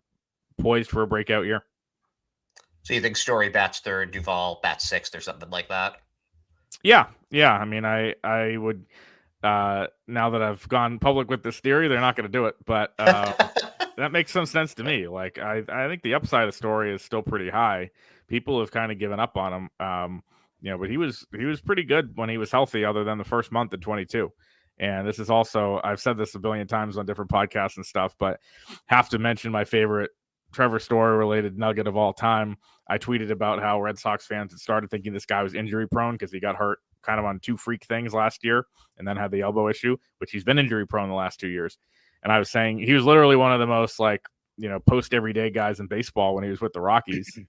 poised for a breakout year. So you think Story bats 3rd, Duvall bats 6th, or something like that? Yeah. I mean, I would. Now that I've gone public with this theory, they're not going to do it, but that makes some sense to me. Like I think the upside of Story is still pretty high. People have kind of given up on him, but he was pretty good when he was healthy, other than the first month in 22. And this is also, I've said this a billion times on different podcasts and stuff, but have to mention my favorite Trevor Story related nugget of all time. I tweeted about how Red Sox fans had started thinking this guy was injury prone because he got hurt kind of on 2 freak things last year and then had the elbow issue, which he's been injury prone the last 2 years. And I was saying he was literally one of the most post everyday guys in baseball when he was with the Rockies.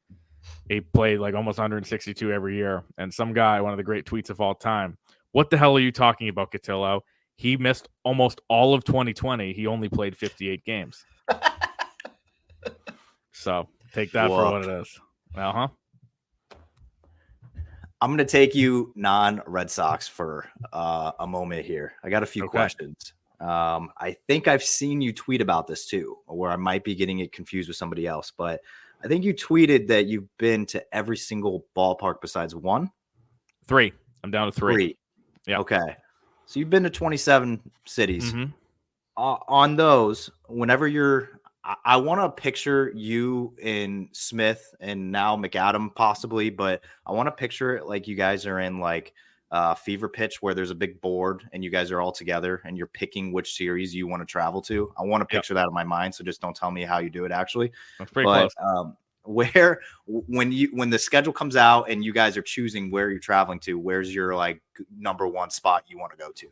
He played like almost 162 every year. And some guy, one of the great tweets of all time, what the hell are you talking about, Cotillo? He missed almost all of 2020. He only played 58 games. So take that for what it is. I'm going to take you non-Red Sox for a moment here. I got a few questions. I think I've seen you tweet about this too, where I might be getting it confused with somebody else. But I think you tweeted that you've been to every single ballpark besides 1? 3. I'm down to 3. Yeah. Okay. So you've been to 27 cities. Mm-hmm. On those, whenever I want to picture you in Smith and now McAdam possibly, but I want to picture it like you guys are in like Fever Pitch where there's a big board and you guys are all together and you're picking which series you want to travel to. I want to picture that in my mind, so just don't tell me how you do it actually. That's pretty close. When the schedule comes out and you guys are choosing where you're traveling to, where's your like number 1 spot you want to go to?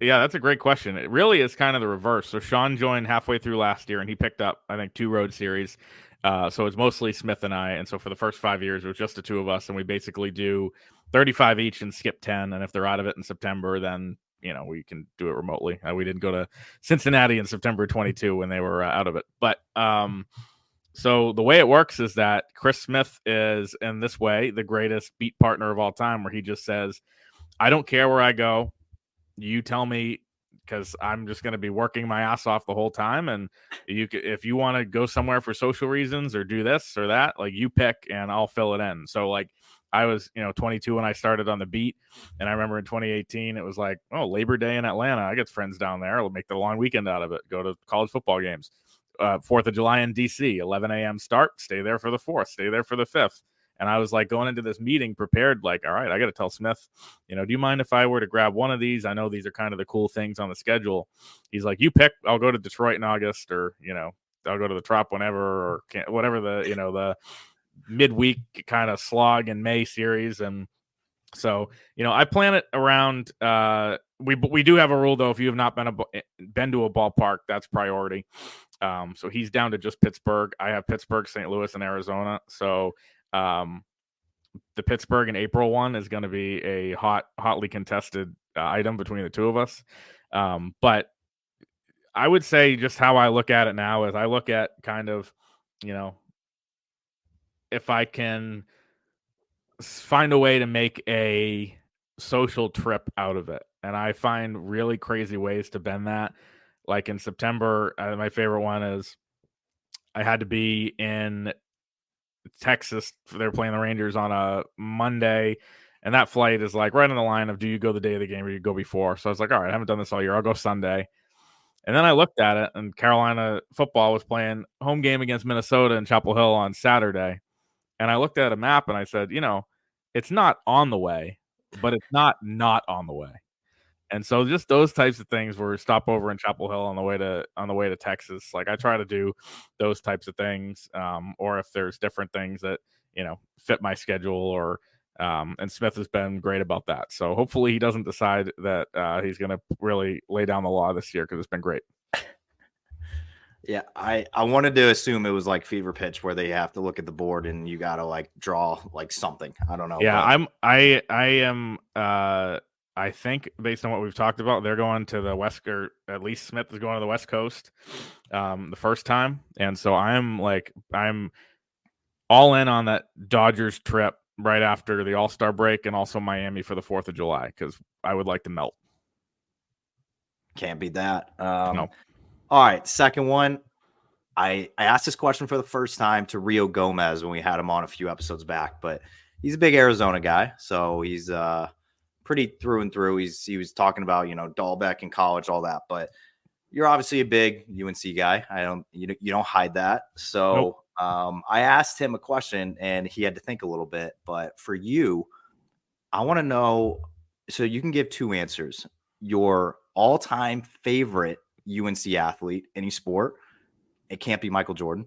Yeah, that's a great question. It really is kind of the reverse. So Sean joined halfway through last year, and he picked up, I think, 2 road series. So it's mostly Smith and I. And so for the first 5 years, it was just the 2 of us, and we basically do 35 each and skip 10. And if they're out of it in September, then we can do it remotely. We didn't go to Cincinnati in September 22 when they were out of it. But so the way it works is that Chris Smith is, in this way, the greatest beat partner of all time, where he just says, I don't care where I go. You tell me, because I'm just going to be working my ass off the whole time. And if you want to go somewhere for social reasons or do this or that, like you pick and I'll fill it in. So like I was, 22 when I started on the beat. And I remember in 2018, it was like, oh, Labor Day in Atlanta. I got friends down there. I'll make the long weekend out of it. Go to college football games. 4th of July in DC, 11 a.m. start. Stay there for the 4th. Stay there for the 5th. And I was like going into this meeting prepared, like, all right, I got to tell Smith, do you mind if I were to grab one of these? I know these are kind of the cool things on the schedule. He's like, you pick. I'll go to Detroit in August, or, I'll go to the Trop whenever, or whatever the midweek kind of slog in May series. And so, I plan it around. We do have a rule, though. If you have not been to a ballpark, that's priority. So he's down to just Pittsburgh. I have Pittsburgh, St. Louis, and Arizona. So the Pittsburgh and April one is going to be a hotly contested item between the 2 of us. But I would say just how I look at it now is I look at kind of, if I can find a way to make a social trip out of it. And I find really crazy ways to bend that. like in September, my favorite one is I had to be in Texas. They're playing the Rangers on a Monday, and that flight is like right on the line of do you go the day of the game or you go before? So I was like, all right, I haven't done this all year. I'll go Sunday. And then I looked at it, and Carolina football was playing home game against Minnesota in Chapel Hill on Saturday. And I looked at a map and I said, it's not on the way, but it's not on the way. And so just those types of things where stop over in Chapel Hill on the way to Texas. Like I try to do those types of things, or if there's different things that fit my schedule, or and Smith has been great about that. So hopefully he doesn't decide that he's going to really lay down the law this year because it's been great. Yeah, I wanted to assume it was like fever pitch where they have to look at the board and you got to like draw like something. I don't know. Yeah, I think based on what we've talked about, they're going to the West, or at least Smith is going to the West Coast the first time. And so I'm all in on that Dodgers trip right after the All-Star break, and also Miami for the 4th of July, because I would like to melt. Can't beat that. No. All right, second one. I asked this question for the first time to Rio Gomez when we had him on a few episodes back, but he's a big Arizona guy, so he's pretty through and through. He was talking about Dahlbeck in college, all that, but you're obviously a big UNC guy. You don't hide that. So Nope. I asked him a question and he had to think a little bit. But for you, I want to know. So you can give two answers: your all-time favorite UNC athlete, any sport. It can't be Michael Jordan.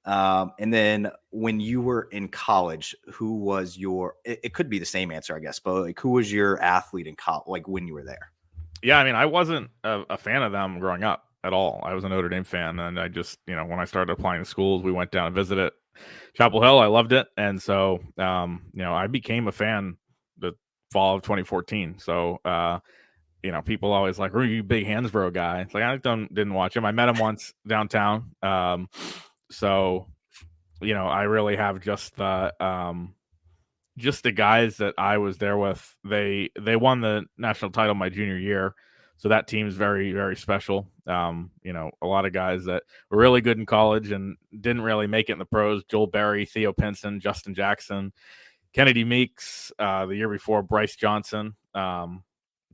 And then when you were in college, who was it could be the same answer, I guess, but like, who was your athlete in college, like when you were there? Yeah, I mean, I wasn't a fan of them growing up at all. I was a Notre Dame fan, and I just, when I started applying to schools, we went down and visited Chapel Hill. I loved it, and so, I became a fan the fall of 2014. So, people always like, "Are you a big Hansbrough guy?" It's like I didn't watch him. I met him once downtown. So, I really have just the guys that I was there with. They won the national title my junior year, so that team's very, very special. A lot of guys that were really good in college and didn't really make it in the pros: Joel Berry, Theo Pinson, Justin Jackson, Kennedy Meeks, the year before Bryce Johnson.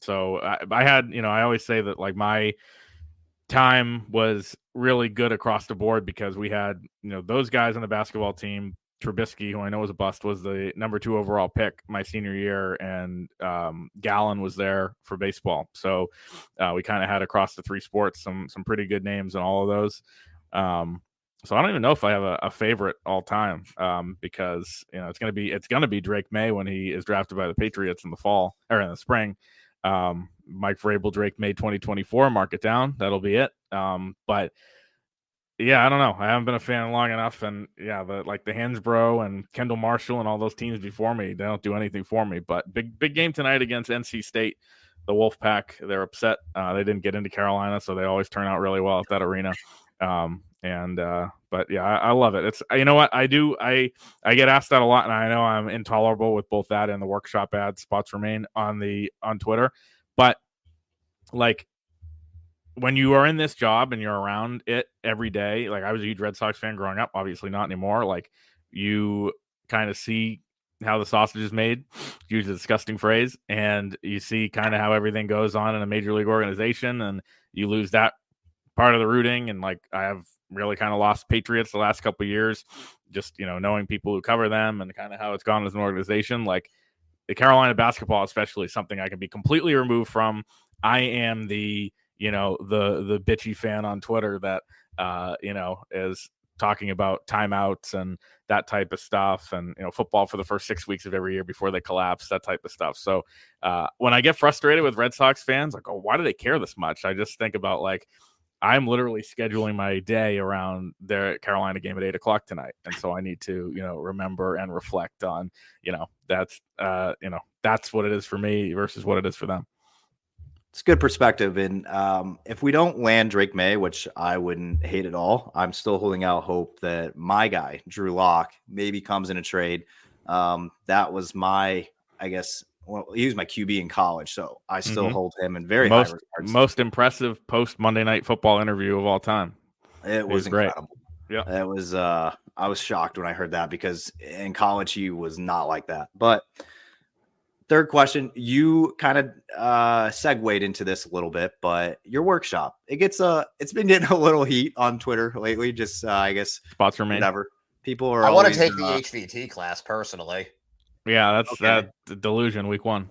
So I had, I always say that like my time was really good across the board because we had, those guys on the basketball team. Trubisky, who I know was a bust, was the number 2 overall pick my senior year, and Gallen was there for baseball. So we kind of had across the 3 sports some pretty good names in all of those. So I don't even know if I have a favorite all time, because it's gonna be Drake May when he is drafted by the Patriots in the fall or in the spring. Mike Vrabel, Drake May 2024, mark it down. That'll be it. But yeah, I don't know. I haven't been a fan long enough, and yeah, the Hansbrough and Kendall Marshall and all those teams before me, they don't do anything for me. But big game tonight against NC State, the Wolfpack. They're upset. They didn't get into Carolina, so they always turn out really well at that arena. But yeah, I love it. It's, you know what I do. I get asked that a lot, and I know I'm intolerable with both that and the workshop ad spots remain on Twitter. But like, when you are in this job and you're around it every day, like I was a huge Red Sox fan growing up, obviously not anymore. Like you kind of see how the sausage is made, use a disgusting phrase, and you see kind of how everything goes on in a major league organization, and you lose that part of the rooting. And like, I have really kind of lost Patriots the last couple of years, just, knowing people who cover them and kind of how it's gone as an organization. Like the Carolina basketball, especially, is something I can be completely removed from. I am the bitchy fan on Twitter that, is talking about timeouts and that type of stuff, and, football for the first 6 weeks of every year before they collapse, that type of stuff. So when I get frustrated with Red Sox fans, like, oh, why do they care this much? I just think about like, I'm literally scheduling my day around their Carolina game at 8:00 tonight. And so I need to, remember and reflect on, that's what it is for me versus what it is for them. It's good perspective. And if we don't land Drake May, which I wouldn't hate at all, I'm still holding out hope that my guy, Drew Lock, maybe comes in a trade. That was my, I guess, he was my QB in college, so I still hold him in very high regards. Most impressive post Monday Night Football interview of all time. It was incredible. Yeah, it was. I was shocked when I heard that because in college he was not like that. But third question, you kind of segued into this a little bit, but your workshop, it's been getting a little heat on Twitter lately. Just I guess spots remain. Whatever. People are. I want to take the HVT class personally. Yeah, that's that delusion week 1.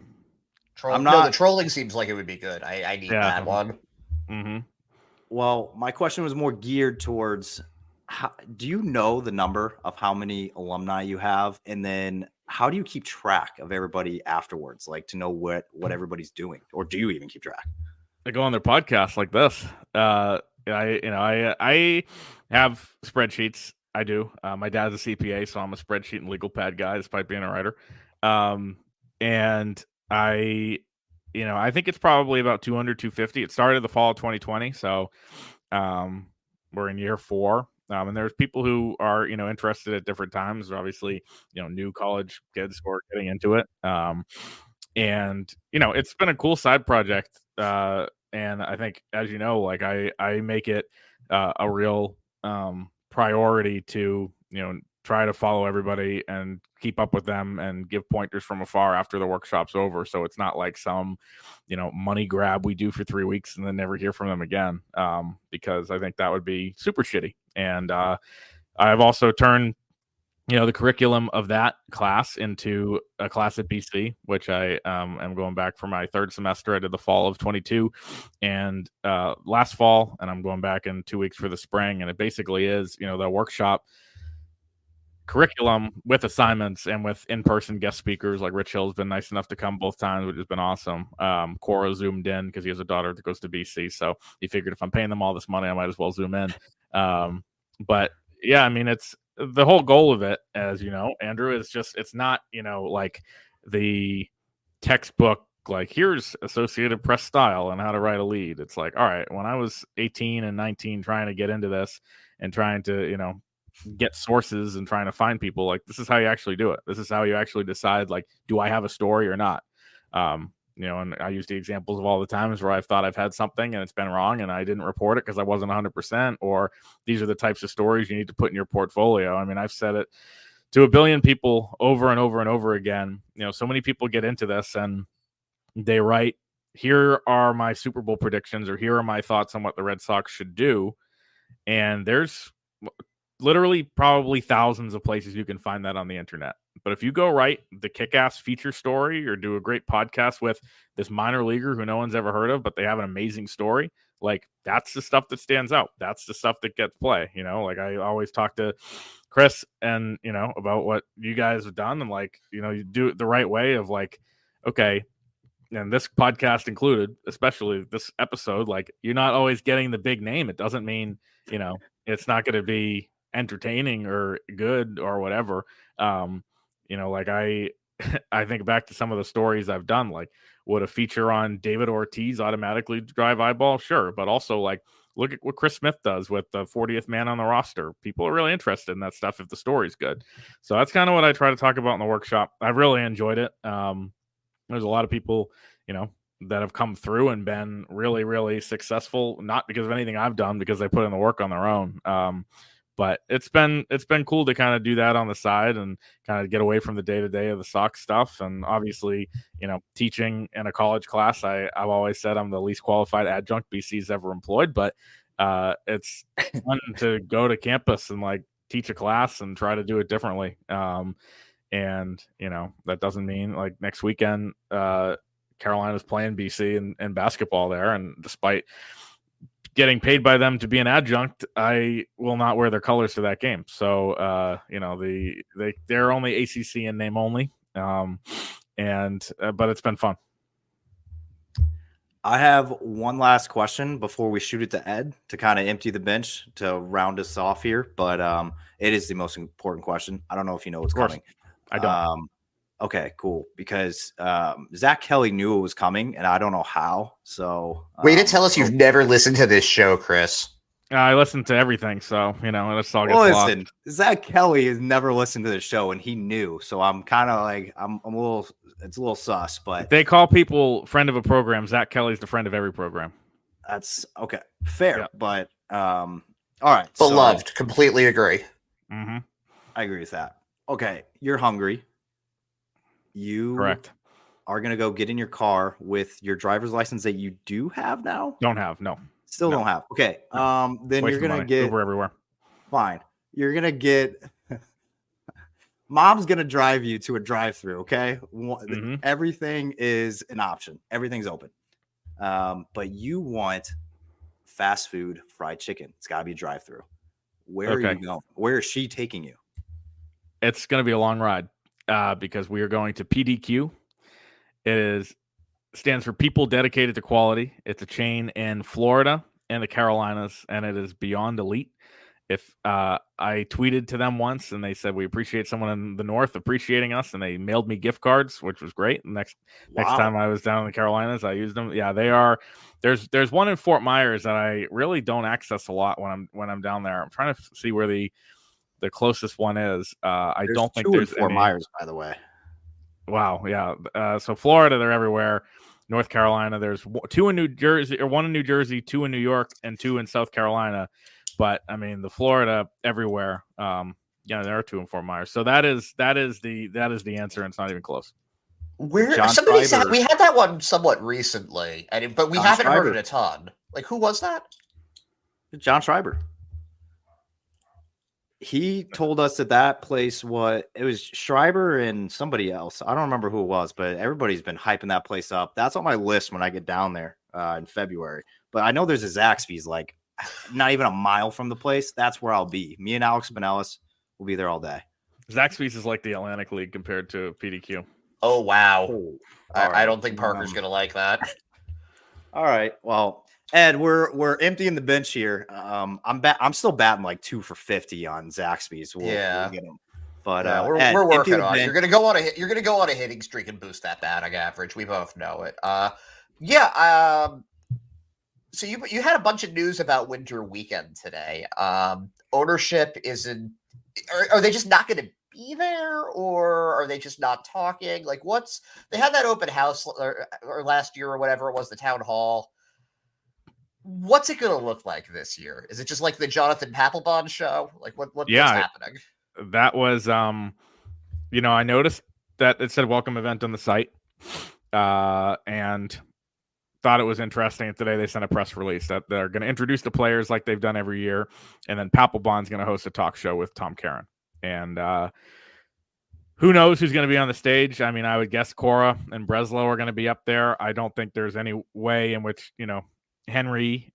The trolling seems like it would be good. I need that one. Mm-hmm. Well, my question was more geared towards do you know the number of how many alumni you have? And then how do you keep track of everybody afterwards? Like to know what everybody's doing, or do you even keep track? I go on their podcasts like this. I have spreadsheets. I do. My dad's a CPA, so I'm a spreadsheet and legal pad guy, despite being a writer. And I think it's probably about 200, 250. It started the fall of 2020, so we're in year 4. And there's people who are, interested at different times. Obviously, new college kids who are getting into it. And it's been a cool side project. And I think, as you know, like I make it a real priority to, try to follow everybody and keep up with them and give pointers from afar after the workshop's over. So it's not like some, money grab we do for 3 weeks and then never hear from them again. Because I think that would be super shitty. And I've also turned, the curriculum of that class into a class at BC, which I am going back for my 3rd semester. I did the fall of 22 and last fall, and I'm going back in 2 weeks for the spring. And it basically is, the workshop curriculum with assignments and with in-person guest speakers. Like Rich Hill's been nice enough to come both times, which has been awesome. Cora zoomed in because he has a daughter that goes to BC, so he figured if I'm paying them all this money, I might as well zoom in. But yeah, I mean, it's the whole goal of it, as you know, Andrew, is just, it's not, like the textbook, like here's Associated Press style and how to write a lead. It's like, all right, when I was 18 and 19 trying to get into this and trying to, get sources and trying to find people, like this is how you actually do it. This is how you actually decide, like, do I have a story or not? And I use the examples of all the times where I've thought I've had something and it's been wrong and I didn't report it because I wasn't 100%, or these are the types of stories you need to put in your portfolio. I mean, I've said it to a billion people over and over and over again. So many people get into this and they write, here are my Super Bowl predictions, or here are my thoughts on what the Red Sox should do. And there's literally probably thousands of places you can find that on the internet. But if you go write the kick-ass feature story or do a great podcast with this minor leaguer who no one's ever heard of, but they have an amazing story, like that's the stuff that stands out. That's the stuff that gets play. Like I always talk to Chris and, about what you guys have done, and like, you do it the right way of like, okay, and this podcast included, especially this episode, like you're not always getting the big name. It doesn't mean, it's not going to be entertaining or good or whatever. Like I think back to some of the stories I've done, like would a feature on David Ortiz automatically drive eyeball? Sure. But also like, look at what Chris Smith does with the 40th man on the roster. People are really interested in that stuff if the story's good. So that's kind of what I try to talk about in the workshop. I've really enjoyed it. There's a lot of people, that have come through and been really, really successful, not because of anything I've done, because they put in the work on their own. But it's been cool to kind of do that on the side and kind of get away from the day-to-day of the Sox stuff. And obviously, teaching in a college class, I've always said I'm the least qualified adjunct BC's ever employed, but it's fun to go to campus and like teach a class and try to do it differently. And that doesn't mean like next weekend, Carolina's playing BC in basketball there. And despite getting paid by them to be an adjunct, I will not wear their colors to that game. So, they're only ACC in name only. But it's been fun. I have one last question before we shoot it to Ed to kind of empty the bench to round us off here. But it is the most important question. I don't know if you know what's coming. I don't. Okay, cool. Because Zach Kelly knew it was coming, and I don't know how. So way to tell us you've never listened to this show, Chris. I listen to everything, so let's all get lost. Zach Kelly has never listened to the show, and he knew. So I'm kind of like I'm a little it's a little sus, but if they call people friend of a program, Zach Kelly's the friend of every program. that's okay. Fair, Yeah. but all right. Beloved, completely agree. Mm-hmm. I agree with that. Okay, you're hungry. You Correct. are gonna go get in your car with your driver's license that you do have now. Don't have no. Still don't have. Okay. Then Wasting you're gonna money. get Uber everywhere. fine. You're gonna get. Mom's gonna drive you to a drive-through. Okay. Mm-hmm. Everything is an option. Everything's open. But you want fast food fried chicken. It's gotta be a drive-through. Where are you going? Where is she taking you? It's going to be a long ride because we are going to PDQ. It stands for People Dedicated to Quality. It's a chain in Florida and the Carolinas, and it is beyond elite. If I tweeted to them once, and they said we appreciate someone in the North appreciating us, and they mailed me gift cards, which was great. Next time I was down in the Carolinas, I used them. Yeah, they are. There's one in Fort Myers that I really don't access a lot when I'm down there. I'm trying to see where the closest one is. I don't think there's Fort Myers, by the way. Wow, yeah. So Florida, they're everywhere. North Carolina, there's two in New Jersey, or one in New Jersey, two in New York, and two in South Carolina. But I mean, the Florida everywhere. There are two in Fort Myers. So that is the answer, and it's not even close. We had that one somewhat recently, but we haven't heard it a ton. Like, who was that? John Schreiber. He told us that place it was Schreiber and somebody else. I don't remember who it was, but everybody's been hyping that place up. That's on my list when I get down there in February. But I know there's a Zaxby's like not even a mile from the place. That's where I'll be. Me and Alex Spinellis will be there all day. Zaxby's is like the Atlantic League compared to PDQ. Oh, wow. I don't think Parker's going to like that. All right. Well, Ed, we're emptying the bench here. I'm still batting like 2 for 50 on Zaxby's. We'll get him. But Ed, we're working on it. You're gonna go on a hitting streak and boost that batting average. We both know it. So you had a bunch of news about Winter Weekend today. Ownership isn't. Are they just not going to be there, or are they just not talking? Like, they had that open house or last year or whatever it was, the town hall. What's it going to look like this year? Is it just like the Jonathan Papelbon show? Like what's happening? That was, I noticed that it said welcome event on the site, and thought it was interesting. Today they sent a press release that they're going to introduce the players like they've done every year, and then Papelbon's going to host a talk show with Tom Caron. And who knows who's going to be on the stage? I mean, I would guess Cora and Breslow are going to be up there. I don't think there's any way in which, Henry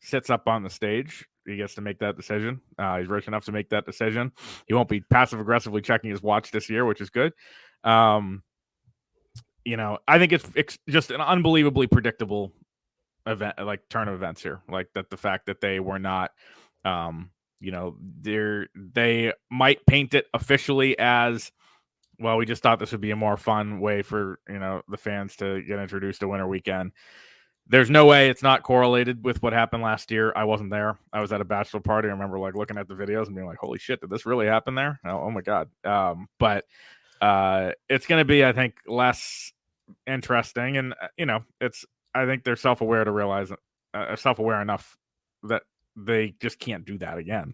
sits up on the stage. He gets to make that decision. He's rich enough to make that decision. He won't be passive-aggressively checking his watch this year, which is good. I think it's just an unbelievably predictable event, like turn of events here. Like that, the fact that they were not, they might paint it officially as, well, we just thought this would be a more fun way for, the fans to get introduced to Winter Weekend. There's no way it's not correlated with what happened last year. I wasn't there. I was at a bachelor party. I remember looking at the videos and being like, holy shit, did this really happen there? Oh my God. But it's going to be, I think, less interesting. And, I think they're self-aware to realize, self-aware enough that they just can't do that again.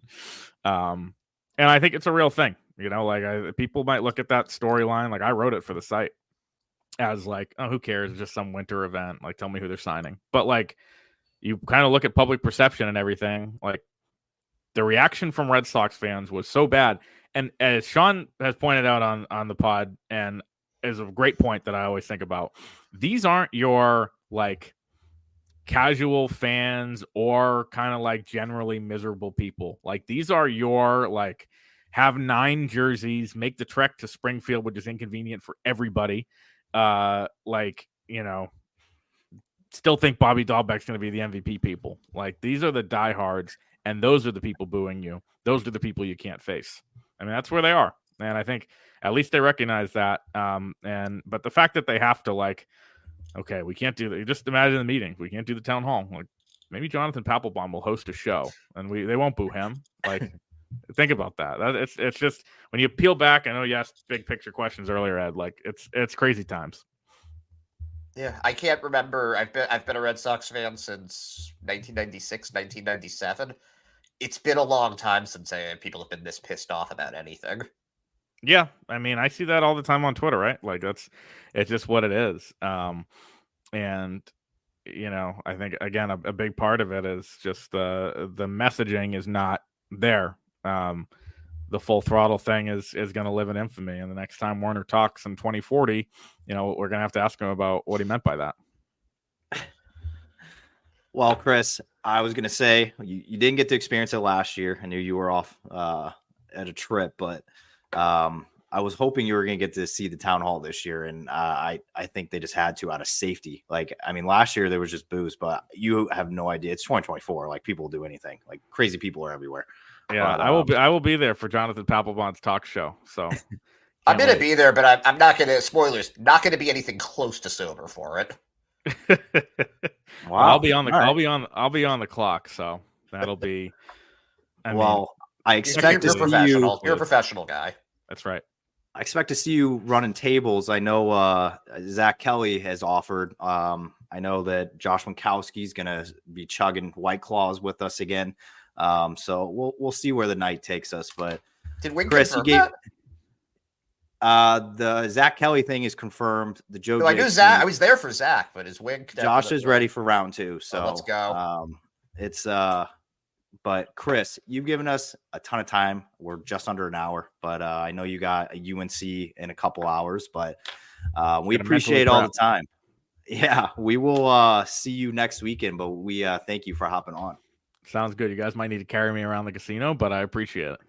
And I think it's a real thing, people might look at that storyline. Like I wrote it for the site as like, oh, who cares? It's just some winter event. Like, tell me who they're signing. But like, you kind of look at public perception and everything. Like, the reaction from Red Sox fans was so bad. And as Sean has pointed out on the pod, and is a great point that I always think about, these aren't your like casual fans or kind of like generally miserable people. Like, these are your like have 9 jerseys, make the trek to Springfield, which is inconvenient for everybody. Still think Bobby Dahlbeck's going to be the MVP people. Like, these are the diehards, and those are the people booing you. Those are the people you can't face. I mean, that's where they are. And I think at least they recognize that. But the fact that they have to like, okay, we can't do that. Just imagine the meeting. We can't do the town hall. Like, maybe Jonathan Papelbon will host a show and they won't boo him. Like, Think about that. It's just when you peel back. I know you asked big picture questions earlier, Ed. Like it's crazy times. Yeah, I can't remember. I've been a Red Sox fan since 1996, 1997. It's been a long time since people have been this pissed off about anything. Yeah, I mean, I see that all the time on Twitter, right? Like it's just what it is. And I think again a big part of it is just the messaging is not there. The full throttle thing is going to live in infamy, and the next time Warner talks in 2040, we're going to have to ask him about what he meant by that. Well, Chris, I was going to say you didn't get to experience it last year. I knew you were off at a trip, but I was hoping you were going to get to see the town hall this year, and I think they just had to out of safety. Like, I mean, last year there was just booze, but you have no idea. It's 2024. Like, people will do anything. Like, crazy people are everywhere. Yeah, but, I will be there for Jonathan Papelbon's talk show. So I'm going to be there, but I'm not going to. Spoilers. Not going to be anything close to sober for it. Wow. I'll be on the. Right. I'll be on the clock. So that'll be. I expect to see you. You're a professional guy. That's right. I expect to see you running tables. I know Zach Kelly has offered. I know that Josh Winkowski's going to be chugging White Claws with us again. So we'll see where the night takes us. But did Wink Chris, confirm that? The Zach Kelly thing is confirmed. The Joe. No, I knew Zach. I was there for Zach, but is Wink? Josh is ready for round 2. So let's go. It's But Chris, you've given us a ton of time. We're just under an hour, but I know you got a UNC in a couple hours, but we appreciate all the time. Yeah, we will see you next weekend, but we thank you for hopping on. Sounds good. You guys might need to carry me around the casino, but I appreciate it.